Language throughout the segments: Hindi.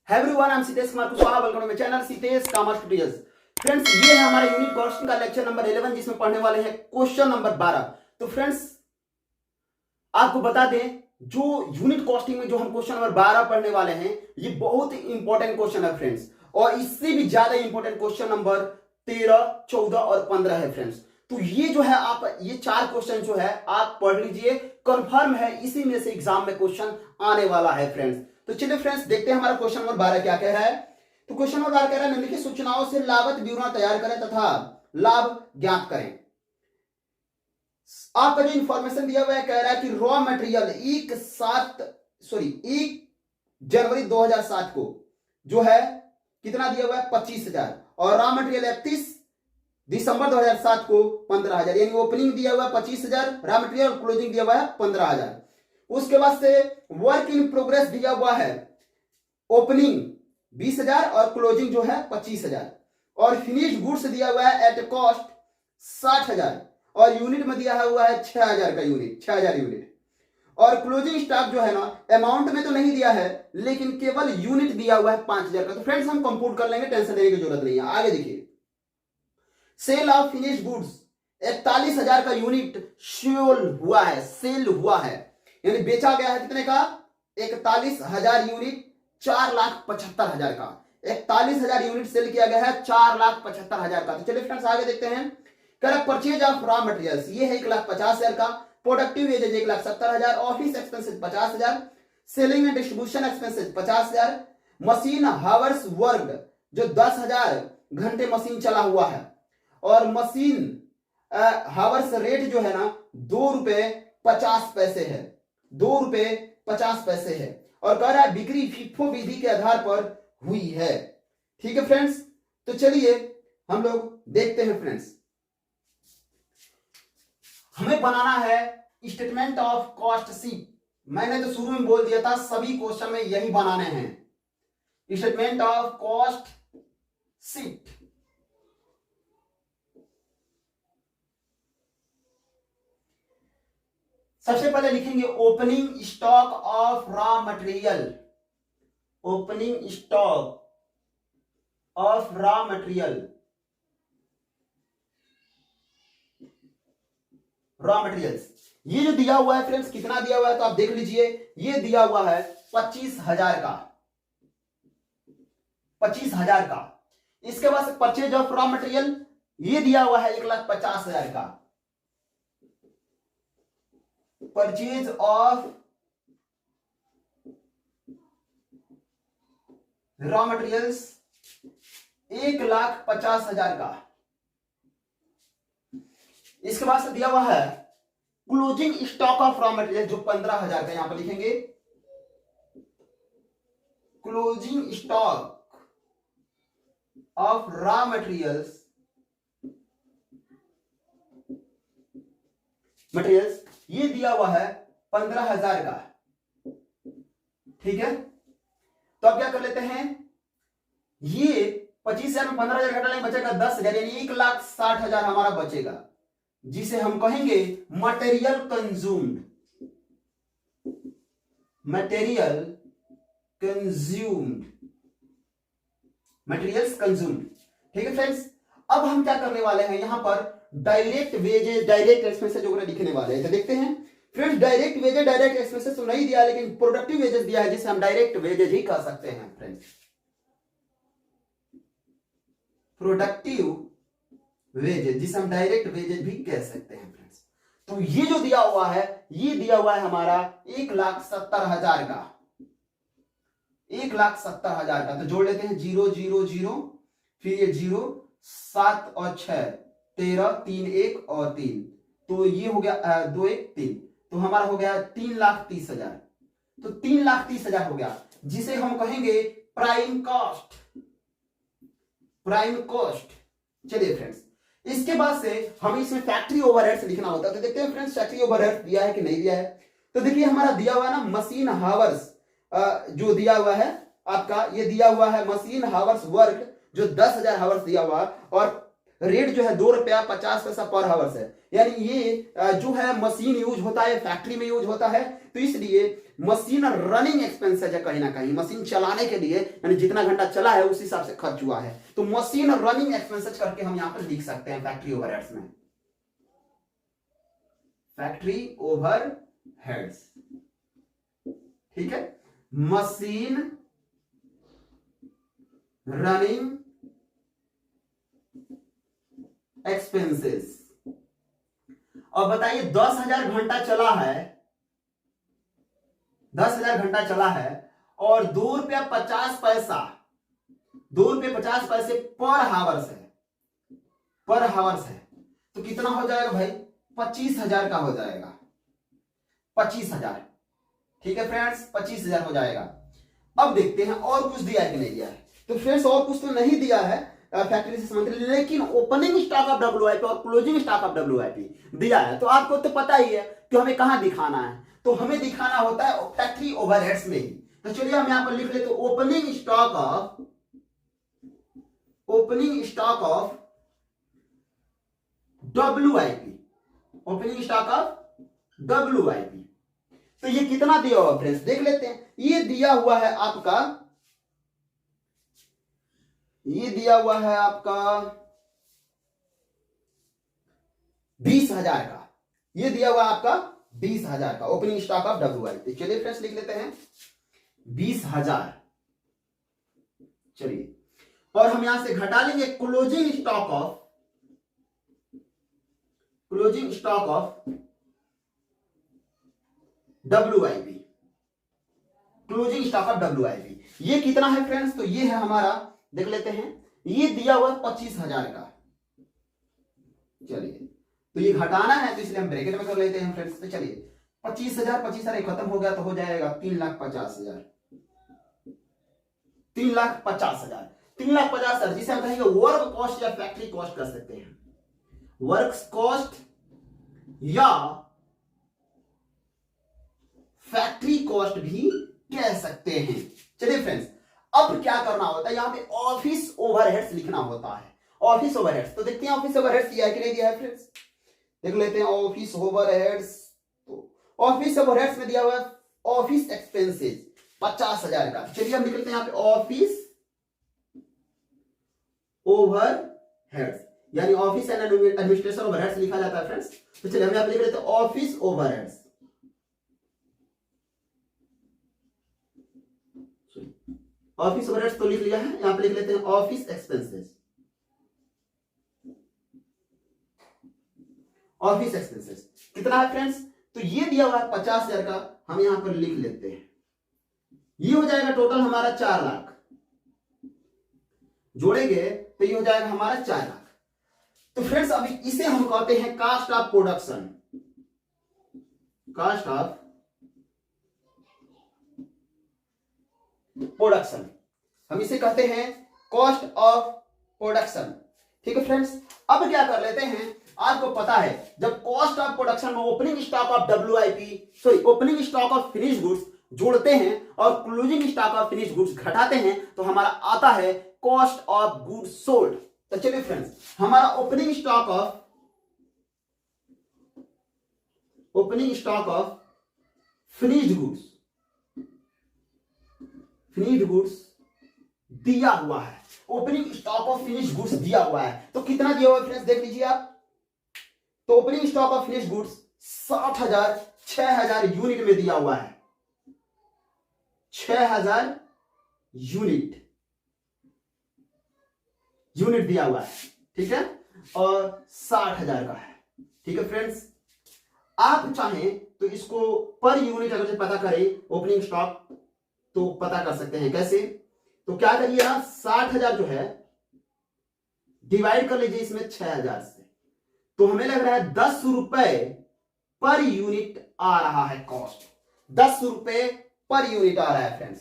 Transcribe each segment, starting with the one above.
Everyone, I am Sitesh Kumar Kushwaha. Welcome to my channel Sitesh commerce tutorials. Friends, ये है हमारा यूनिट कॉस्टिंग का लेक्चर नंबर 11, जिसमें पढ़ने वाले हैं क्वेश्चन नंबर 12। तो फ्रेंड्स, आपको बता दें, जो यूनिट कॉस्टिंग में जो हम क्वेश्चन नंबर 12 पढ़ने वाले हैं, ये बहुत ही इंपॉर्टेंट क्वेश्चन है फ्रेंड्स। और इससे भी ज्यादा इंपॉर्टेंट क्वेश्चन नंबर 13, 14 और 15 है फ्रेंड्स। तो ये जो है, आप ये 4 क्वेश्चन जो है आप पढ़ लीजिए, कंफर्म है इसी में से एग्जाम में क्वेश्चन आने वाला है फ्रेंड्स। तो चलिए फ्रेंड्स, देखते हैं हमारा क्वेश्चन नंबर 12 क्या कह रहा है। तो क्वेश्चन नंबर 12 कह रहा है, निम्नलिखित सूचनाओं से लागत विवरण तैयार करें तथा लाभ ज्ञात करें। आपका जो इंफॉर्मेशन दिया हुआ है, कह रहा है कि रॉ मटेरियल 1 जनवरी 2007 को जो है कितना दिया हुआ है, 25,000। और रॉ मटेरियल 31 दिसंबर 2007 को 15,000, यानी ओपनिंग दिया हुआ है 25,000, रॉ मटेरियल और क्लोजिंग दिया हुआ है 15,000। उसके बाद से वर्क इन प्रोग्रेस दिया हुआ है, ओपनिंग 20,000 और क्लोजिंग जो है 25,000। और फिनिश्ड गुड्स दिया हुआ है एट कॉस्ट 60,000 और यूनिट में दिया हुआ है 6,000 का यूनिट, 6,000 यूनिट। और क्लोजिंग स्टॉक जो है ना, अमाउंट में तो नहीं दिया है, लेकिन केवल यूनिट दिया हुआ है 5,000 का। तो फ्रेंड्स, हम कंप्यूट कर लेंगे, टेंशन लेने की जरूरत नहीं है। आगे देखिए, सेल ऑफ फिनिश्ड गुड्स 41,000 का यूनिट सेल हुआ है, यानी बेचा गया है कितने का, 41,000 यूनिट 4,75,000 का। 41,000 यूनिट सेल किया गया है 4,75,000 का। तो चलिए फ्रेंड्स, आगे देखते हैं। Correct purchase of raw materials, ये है 1,50,000 का। Productive wages 1,70,000। Office expenses 50,000। Selling and distribution expenses 50,000। Machine hours work जो 10,000 घंटे मशीन चला हुआ है। और मशीन हावर्स रेट जो है ना, ₹2.50 है, ₹2.50 है। और कह रहा है बिक्री फीफो विधि के आधार पर हुई है। ठीक है फ्रेंड्स, तो चलिए हम लोग देखते हैं फ्रेंड्स। हमें बनाना है स्टेटमेंट ऑफ कॉस्ट शीट। मैंने तो शुरू में बोल दिया था, सभी क्वेश्चन में यही बनाने हैं, स्टेटमेंट ऑफ कॉस्ट शीट। सबसे पहले लिखेंगे opening stock of raw material, opening stock of raw material, raw materials. ये जो दिया हुआ है फ्रेंड्स, कितना दिया हुआ है तो आप देख लीजिए, ये दिया हुआ है 25,000 का, 25,000 का। इसके बाद परचेज ऑफ रॉ मटेरियल ये दिया हुआ है 1,50,000 का। परचेज ऑफ रॉ मटेरियल्स 1,50,000 का। इसके बाद से दिया हुआ है closing stock of raw material जो 15,000 का, यहां पर लिखेंगे closing stock of raw materials ये दिया हुआ है 15,000 का। ठीक है, तो अब क्या कर लेते हैं, ये 25,000 में 15,000 घटा लेंगे, बचेगा 10,000, यानी 1,60,000 हमारा बचेगा, जिसे हम कहेंगे material consumed, material consumed, materials consumed. ठीक है फ्रेंड्स, अब हम क्या करने वाले हैं, यहां पर डायरेक्ट वेजेज, डायरेक्ट एक्सपेंसेस जो लिखने वाले हैं। तो देखते हैं friends, direct wages, direct expenses तो नहीं दिया, लेकिन प्रोडक्टिव वेजेस दिया है, जिसे हम डायरेक्ट वेजेज ही कह सकते हैं फ्रेंड्स, प्रोडक्टिव वेजेज, जिसे हम डायरेक्ट वेजेज भी कह सकते हैं फ्रेंड्स। तो ये जो दिया हुआ है, ये दिया हुआ है हमारा 1,70,000 का, 1,70,000 का। तो जोड़ लेते हैं 0 0 0, फिर ये 0, 7 और 6, 13, 3 1 और 3, तो ये हो गया 2 1 3, तो हमारा हो गया 3,30,000। तो 3,30,000 हो गया, जिसे हम कहेंगे प्राइम कॉस्ट, प्राइम कॉस्ट। चलिए फ्रेंड्स, इसके बाद से हमें इसमें फैक्ट्री ओवरहेड्स लिखना होता है। तो देखते हैं फ्रेंड्स, फैक्ट्री ओवरहेड्स दिया है कि नहीं दिया है। तो देखिए, हमारा दिया हुआ है ना मशीन हावर्स, जो दिया हुआ है आपका, ये दिया हुआ है मशीन हावर्स वर्क जो 10,000 हावर्स दिया हुआ है, और रेट जो है ₹2.50 पर हावर्स है। यानी ये जो है मशीन यूज होता है, फैक्ट्री में यूज होता है, तो इसलिए मशीन रनिंग एक्सपेंसेस है, कहीं ना कहीं मशीन चलाने के लिए, यानी जितना घंटा चला है उस हिसाब से खर्च हुआ है, तो मशीन रनिंग एक्सपेंसेस करके हम यहां पर लिख सकते हैं फैक्ट्री ओवरहेड्स में, फैक्ट्री ओवरहेड्स। ठीक है, मशीन रनिंग एक्सपेंसेस। और बताइए 10,000 घंटा चला है, 10,000 घंटा चला है और ₹2.50, ₹2.50 पर हावर्स है, पर हावर्स है, तो कितना हो जाएगा भाई? 25,000 का हो जाएगा, 25,000। ठीक है फ्रेंड्स, 25,000 हो जाएगा। अब देखते हैं और कुछ दिया है कि नहीं दिया है। तो फ्रेंड्स और कुछ तो नहीं दिया है फैक्ट्री से संबंधित, लेकिन ओपनिंग स्टॉक ऑफ WIP और क्लोजिंग स्टॉक ऑफ WIP दिया है। तो आपको तो पता ही है कि हमें कहां दिखाना है, तो हमें दिखाना होता है फैक्ट्री ओवरहेड्स में ही। तो चलिए हम यहां पर लिख लेते हैं opening stock of WIP, opening stock of WIP। तो ये कितना दिया हुआ फ्रेंड्स देख लेते हैं। ये दिया हुआ है आपका, ये दिया हुआ है आपका 20,000 का, ये दिया हुआ आपका 20,000 का ओपनिंग स्टॉक ऑफ WIP। चलिए फ्रेंड्स लिख लेते हैं 20,000। चलिए, और हम यहां से घटा लेंगे closing stock of WIP, closing stock of WIP। ये कितना है फ्रेंड्स? तो ये है हमारा, देख लेते हैं, ये दिया हुआ 25,000 का। चलिए, तो ये घटाना है तो इसलिए हम ब्रैकेट में कर लेते हैं फ्रेंड्स। तो चलिए 25,000 खत्म हो गया तो हो जाएगा 3,50,000, 3,50,000, 3,50,000, जिसे हम कहेंगे वर्क कॉस्ट या फैक्ट्री कॉस्ट कर सकते हैं, वर्क कॉस्ट या फैक्ट्री कॉस्ट भी कह सकते हैं। चलिए फ्रेंड्स, अब क्या करना होता है, यहां पे ऑफिस ओवरहेड्स लिखना होता है, ऑफिस ओवरहेड्स। तो देखते हैं ऑफिस ओवरहेड्स दिया है कि नहीं दिया है फ्रेंड्स, देख लेते हैं ऑफिस ओवरहेड्स। तो ऑफिस ओवरहेड्स में दिया हुआ है ऑफिस एक्सपेंसेस 50,000 का। चलिए हम निकलते हैं यहां पे ऑफिस ओवरहेड्स, यानी ऑफिस एंड एडमिनिस्ट्रेशन ओवरहेड्स लिखा जाता है फ्रेंड्स। तो चलिए हम यहां पे लिख लेते हैं ऑफिस ओवरहेड्स, ऑफिस ओवरहेड्स तो लिख लिया है, यहां पे लिख लेते हैं ऑफिस एक्सपेंसेस, ऑफिस एक्सपेंसेस कितना है फ्रेंड्स? तो ये दिया हुआ है 50,000 का, हम यहां पर लिख लेते हैं। ये हो जाएगा टोटल हमारा 4 लाख, जोड़ेंगे तो ये हो जाएगा हमारा 4 लाख। तो फ्रेंड्स अभी इसे हम कहते हैं cost of production, cost of production, हम इसे कहते हैं कॉस्ट ऑफ प्रोडक्शन। ठीक है फ्रेंड्स, अब क्या कर लेते हैं, आपको पता है जब कॉस्ट ऑफ प्रोडक्शन में opening stock of opening stock of finish goods जोड़ते हैं और closing stock of finish goods घटाते हैं तो हमारा आता है कॉस्ट ऑफ गुड्स सोल्ड। तो चलिए फ्रेंड्स, हमारा opening stock of finished goods दिया हुआ है, opening stock of finish goods दिया हुआ है। तो कितना दिया हुआ है फ्रेंड्स देख लीजिए आप। तो opening stock of finish goods 6,000 unit में दिया हुआ है, 6,000 यूनिट दिया हुआ है। ठीक है, और 60,000 का है। ठीक है फ्रेंड्स, आप चाहें तो इसको पर यूनिट अगर से पता करें ओपनिंग स्टॉक तो पता कर सकते हैं। कैसे? तो क्या करिए आप 60,000 जो है डिवाइड कर लीजिए इसमें 6,000 से, तो हमें लग रहा है 10 रुपए पर यूनिट आ रहा है कॉस्ट, 10 रुपए पर यूनिट आ रहा है फ्रेंड्स।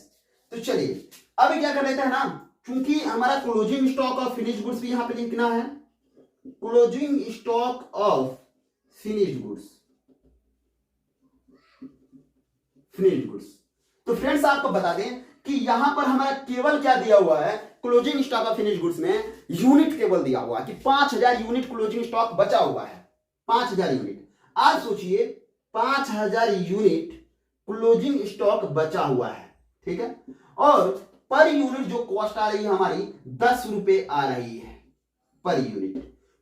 तो चलिए अब क्या कर लेते हैं ना, क्योंकि हमारा closing stock of finish goods भी यहां पे लिखना है, closing stock of finish goods. तो फ्रेंड्स आपको बता दें कि यहां पर हमारा केवल क्या दिया हुआ है, closing stock of finish goods में यूनिट केवल दिया हुआ है कि 5,000 यूनिट क्लोजिंग स्टॉक बचा हुआ है, 5,000 यूनिट। आप सोचिए 5,000 यूनिट क्लोजिंग स्टॉक बचा हुआ है, ठीक है। और पर यूनिट जो कॉस्ट आ रही है हमारी 10 रुपए आ रही है पर यूनिट,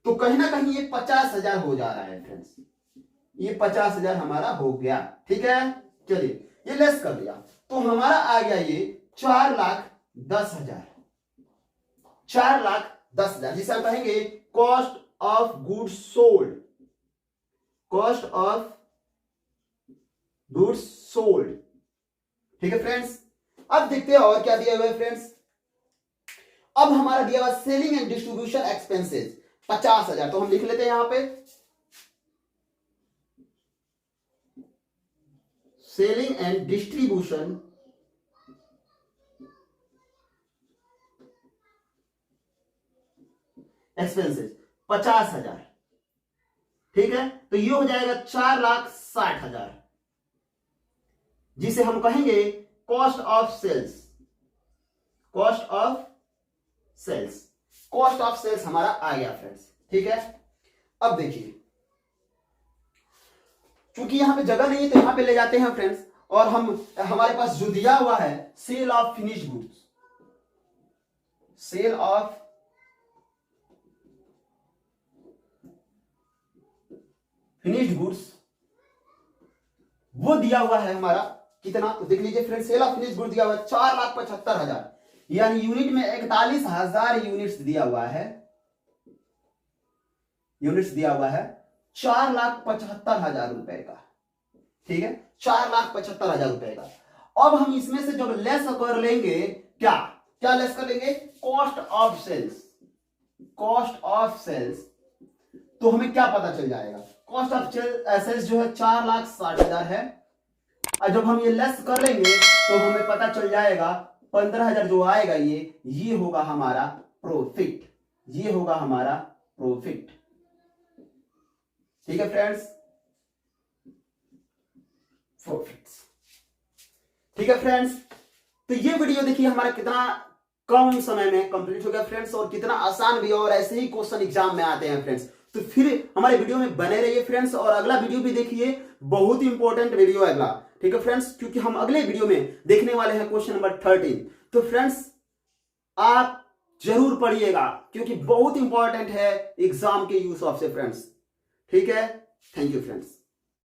तो कहीं ना कहीं ये 50,000 हो जा रहा है फ्रेंड्स, ये 50,000 हमारा हो गया, ठीक है। चलिए ये लेस कर दिया तो हमारा आ गया ये 4,10,000, 4,10,000, जिसे हम कहेंगे cost of goods sold, cost of goods sold, ठीक है फ्रेंड्स। अब देखते हैं और क्या दिया हुआ है फ्रेंड्स। अब हमारा दिया हुआ सेलिंग एंड डिस्ट्रीब्यूशन एक्सपेंसेस 50,000, तो हम लिख लेते हैं यहां पे सेलिंग एंड डिस्ट्रीब्यूशन एक्सपेंसेस 50,000, ठीक है। तो ये हो जाएगा 4,60,000, जिसे हम कहेंगे cost of sales, cost of sales, cost of sales हमारा आ गया फ्रेंड्स, ठीक है। अब देखिए क्योंकि यहां पे जगह नहीं है तो यहां पे ले जाते हैं फ्रेंड्स, और हम हमारे पास जो दिया हुआ है sale of finished goods, sale of finished goods वो दिया हुआ है हमारा कितना, तो देख लीजिए friends, sale of finished goods दिया हुआ है 4,75,000, यानी यूनिट में 41,000 यूनिट्स दिया हुआ है, यूनिट्स दिया हुआ है 4,75,000 रुपए का, ठीक है, 4,75,000 रुपए का। अब हम इसमें से जब लेस कर लेंगे, क्या क्या लेस कर लेंगे, cost of sales, cost of sales, तो हमें क्या पता चल जाएगा, कॉस्ट ऑफ सेल्स जो है 4,60,000 है, और जब हम ये लेस कर लेंगे तो हमें पता चल जाएगा 15,000 जो आएगा ये होगा हमारा प्रॉफिट, ये होगा हमारा प्रॉफिट, ठीक है फ्रेंड्स, प्रॉफिट, ठीक है फ्रेंड्स। तो ये वीडियो देखिए हमारा कितना कम समय में कंप्लीट हो गया फ्रेंड्स, और कितना आसान भी, और ऐसे ही क्वेश्चन एग्जाम में आते हैं फ्रेंड्स। तो फिर हमारे वीडियो में बने रहिए फ्रेंड्स, और अगला वीडियो भी देखिए, बहुत ही इंपॉर्टेंट वीडियो है अगला, ठीक है फ्रेंड्स, क्योंकि हम अगले वीडियो में देखने वाले हैं क्वेश्चन नंबर 13। तो फ्रेंड्स आप जरूर पढ़िएगा, क्योंकि बहुत इंपॉर्टेंट है एग्जाम के यूज ऑफ से फ्रेंड्स, ठीक है। Thank you friends.